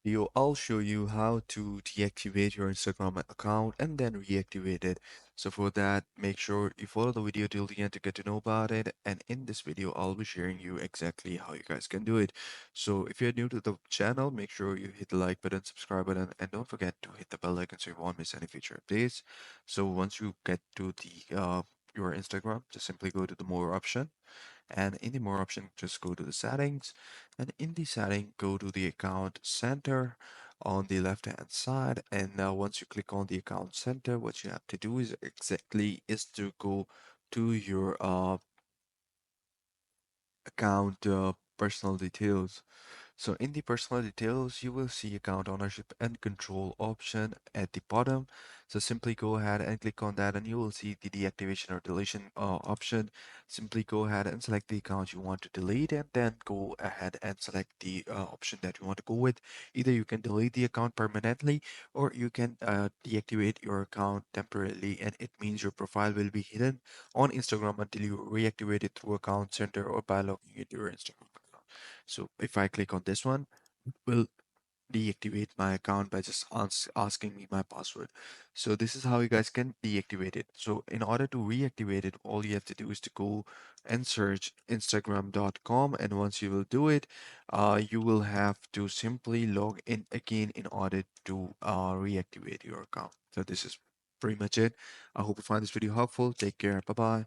video, I'll show you how to deactivate your Instagram account and then reactivate it. So for that, make sure you follow the video till the end to get to know about it. And in this video, I'll be sharing you exactly how you guys can do it. So if you're new to the channel, make sure you hit the like button, subscribe button, and don't forget to hit the bell icon so you won't miss any future updates. So once you get to the your Instagram, just simply go to the more option, and in the more option just go to the settings, and in the setting go to the account center on the left hand side. And now once you click on the account center, what you have to do is to go to your account personal details. So in the personal details, you will see account ownership and control option at the bottom. So simply go ahead and click on that and you will see the deactivation or deletion option. Simply go ahead and select the account you want to delete and then go ahead and select the option that you want to go with. Either you can delete the account permanently or you can deactivate your account temporarily, and it means your profile will be hidden on Instagram until you reactivate it through account center or by logging into your Instagram account. So if I click on this one, it will deactivate my account by just asking me my password. So this is how you guys can deactivate it. So in order to reactivate it, all you have to do is to go and search instagram.com, and once you will do it, you will have to simply log in again in order to reactivate your account. So this is pretty much it. I hope you find this video helpful. Take care. Bye bye.